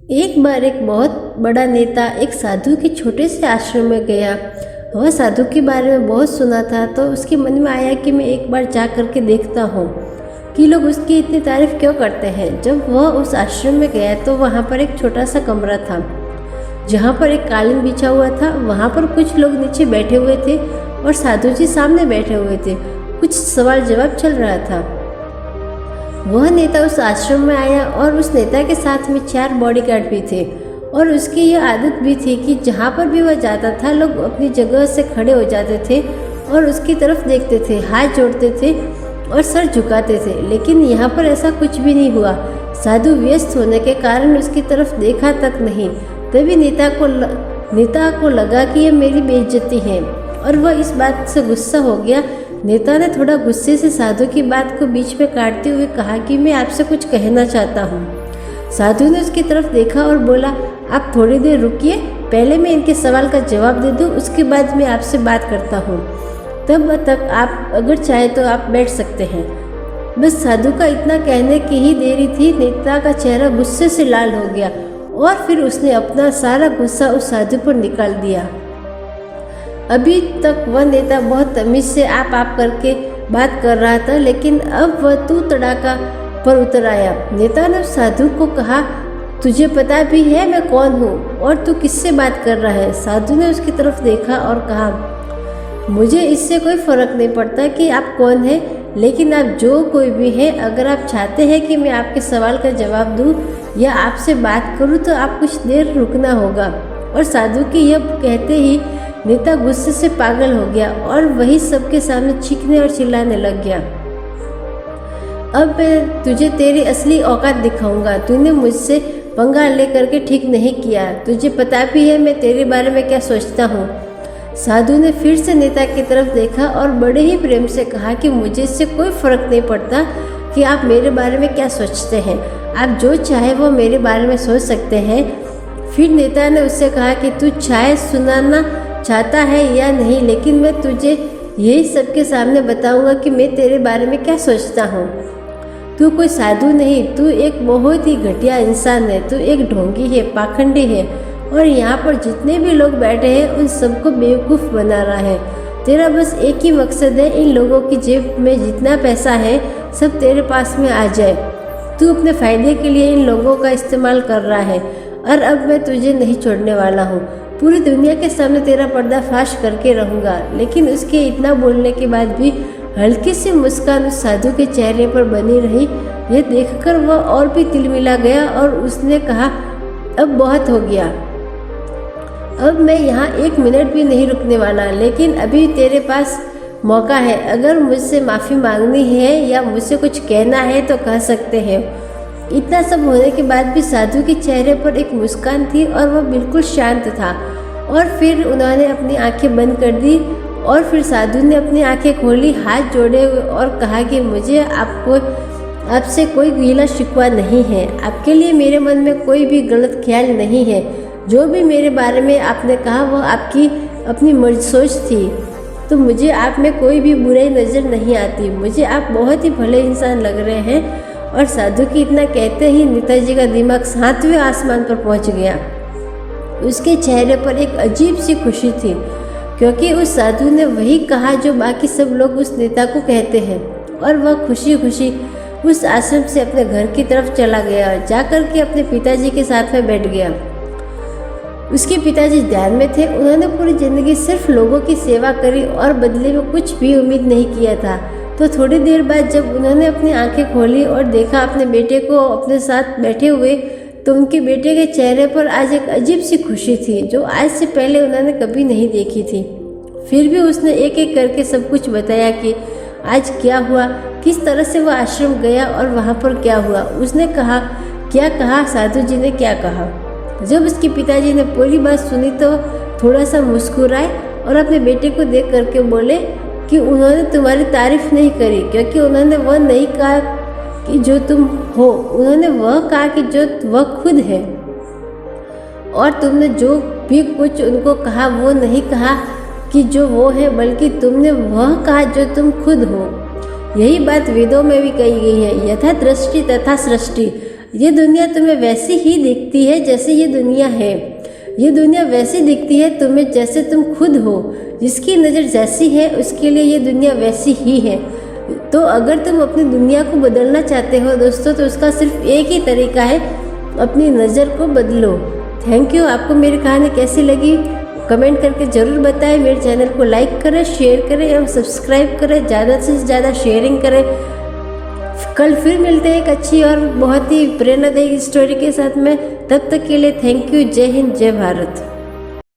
एक बार एक बहुत बड़ा नेता एक साधु के छोटे से आश्रम में गया। वह साधु के बारे में बहुत सुना था, तो उसके मन में आया कि मैं एक बार जा करके देखता हूँ कि लोग उसकी इतनी तारीफ क्यों करते हैं। जब वह उस आश्रम में गया तो वहाँ पर एक छोटा सा कमरा था जहाँ पर एक कालीन बिछा हुआ था। वहाँ पर कुछ लोग नीचे बैठे हुए थे और साधु जी सामने बैठे हुए थे। कुछ सवाल जवाब चल रहा था। वह नेता उस आश्रम में आया और उस नेता के साथ में 4 बॉडीगार्ड भी थे और उसकी यह आदत भी थी कि जहाँ पर भी वह जाता था लोग अपनी जगह से खड़े हो जाते थे और उसकी तरफ देखते थे, हाथ जोड़ते थे और सर झुकाते थे। लेकिन यहाँ पर ऐसा कुछ भी नहीं हुआ। साधु व्यस्त होने के कारण उसकी तरफ देखा तक नहीं। तभी नेता को लगा कि यह मेरी बेइज्जती है और वह इस बात से गुस्सा हो गया। नेता ने थोड़ा गुस्से से साधु की बात को बीच में काटते हुए कहा कि मैं आपसे कुछ कहना चाहता हूँ। साधु ने उसकी तरफ देखा और बोला, आप थोड़ी देर रुकिए, पहले मैं इनके सवाल का जवाब दे दूँ, उसके बाद मैं आपसे बात करता हूँ। तब तक आप अगर चाहे तो आप बैठ सकते हैं। बस साधु का इतना कहने की ही देरी थी, नेता का चेहरा गुस्से से लाल हो गया और फिर उसने अपना सारा गुस्सा उस साधु पर निकाल दिया। अभी तक वह नेता बहुत तमीज से आप करके बात कर रहा था, लेकिन अब वह तू तड़ाका पर उतर आया। नेता ने साधु को कहा, तुझे पता भी है मैं कौन हूँ और तू किससे बात कर रहा है? साधु ने उसकी तरफ देखा और कहा, मुझे इससे कोई फर्क नहीं पड़ता कि आप कौन हैं, लेकिन आप जो कोई भी हैं, अगर आप चाहते हैं कि मैं आपके सवाल का जवाब दूँ या आपसे बात करूँ तो आप कुछ देर रुकना होगा। और साधु की यह कहते ही नेता गुस्से से पागल हो गया और वही सबके सामने चीखने और चिल्लाने लग गया। अब मैं तुझे तेरी असली औकात दिखाऊंगा। तूने मुझसे पंगा लेकर के ठीक नहीं किया। तुझे पता भी है मैं तेरे बारे में क्या सोचता हूँ। साधु ने फिर से नेता की तरफ देखा और बड़े ही प्रेम से कहा कि मुझे इससे कोई फर्क नहीं पड़ता कि आप मेरे बारे में क्या सोचते हैं। आप जो चाहे वो मेरे बारे में सोच सकते हैं। फिर नेता ने उससे कहा कि तू चाहे सुनाना चाहता है या नहीं, लेकिन मैं तुझे यही सबके सामने बताऊंगा कि मैं तेरे बारे में क्या सोचता हूँ। तू कोई साधु नहीं, तू एक बहुत ही घटिया इंसान है। तू एक ढोंगी है, पाखंडी है और यहाँ पर जितने भी लोग बैठे हैं उन सबको बेवकूफ़ बना रहा है। तेरा बस एक ही मकसद है, इन लोगों की जेब में जितना पैसा है सब तेरे पास में आ जाए। तू अपने फ़ायदे के लिए इन लोगों का इस्तेमाल कर रहा है और अब मैं तुझे नहीं छोड़ने वाला हूँ। पूरी दुनिया के सामने तेरा पर्दाफाश करके रहूँगा। लेकिन उसके इतना बोलने के बाद भी हल्की सी मुस्कान उस साधु के चेहरे पर बनी रही। यह देखकर वह और भी तिलमिला गया और उसने कहा, अब बहुत हो गया, अब मैं यहाँ 1 मिनट भी नहीं रुकने वाला। लेकिन अभी तेरे पास मौका है, अगर मुझसे माफ़ी मांगनी है या मुझसे कुछ कहना है तो कह सकते हैं। इतना सब होने के बाद भी साधु के चेहरे पर एक मुस्कान थी और वह बिल्कुल शांत था। और फिर उन्होंने अपनी आंखें बंद कर दी और फिर साधु ने अपनी आंखें खोली, हाथ जोड़े और कहा कि मुझे आपसे कोई गिला शिकवा नहीं है। आपके लिए मेरे मन में कोई भी गलत ख्याल नहीं है। जो भी मेरे बारे में आपने कहा वो आपकी अपनी मर्जी सोच थी, तो मुझे आप में कोई भी बुराई नज़र नहीं आती। मुझे आप बहुत ही भले इंसान लग रहे हैं। और साधु की इतना कहते ही नेताजी का दिमाग 7वें आसमान पर पहुंच गया। उसके चेहरे पर एक अजीब सी खुशी थी, क्योंकि उस साधु ने वही कहा जो बाकी सब लोग उस नेता को कहते हैं। और वह खुशी खुशी उस आश्रम से अपने घर की तरफ चला गया और जाकर के अपने पिताजी के साथ में बैठ गया। उसके पिताजी ध्यान में थे। उन्होंने पूरी ज़िंदगी सिर्फ लोगों की सेवा करी और बदले में कुछ भी उम्मीद नहीं किया था। तो थोड़ी देर बाद जब उन्होंने अपनी आंखें खोली और देखा अपने बेटे को अपने साथ बैठे हुए, तो उनके बेटे के चेहरे पर आज एक अजीब सी खुशी थी जो आज से पहले उन्होंने कभी नहीं देखी थी। फिर भी उसने एक एक करके सब कुछ बताया कि आज क्या हुआ, किस तरह से वह आश्रम गया और वहाँ पर क्या हुआ। उसने कहा, क्या कहा, साधु जी ने क्या कहा। जब उसके पिताजी ने पूरी बात सुनी तो थोड़ा सा मुस्कुराए और अपने बेटे को देख करके बोले कि उन्होंने तुम्हारी तारीफ नहीं करी, क्योंकि उन्होंने वह नहीं कहा कि जो तुम हो, उन्होंने वह कहा कि जो वह खुद है। और तुमने जो भी कुछ उनको कहा वो नहीं कहा कि जो वो है, बल्कि तुमने वह कहा जो तुम खुद हो। यही बात वेदों में भी कही गई है, यथा दृष्टि तथा सृष्टि। ये दुनिया तुम्हें वैसी ही दिखती है जैसे ये दुनिया है। ये दुनिया वैसी दिखती है तुम्हें जैसे तुम खुद हो। जिसकी नज़र जैसी है उसके लिए ये दुनिया वैसी ही है। तो अगर तुम अपनी दुनिया को बदलना चाहते हो दोस्तों, तो उसका सिर्फ एक ही तरीका है, अपनी नज़र को बदलो। Thank you. आपको मेरी कहानी कैसी लगी कमेंट करके ज़रूर बताएं। मेरे चैनल को लाइक करें, शेयर करें एवं सब्सक्राइब करें, ज़्यादा से ज़्यादा शेयरिंग करें। कल फिर मिलते हैं एक अच्छी और बहुत ही प्रेरणादायक स्टोरी के साथ में। तब तक के लिए थैंक यू। जय हिंद, जय भारत।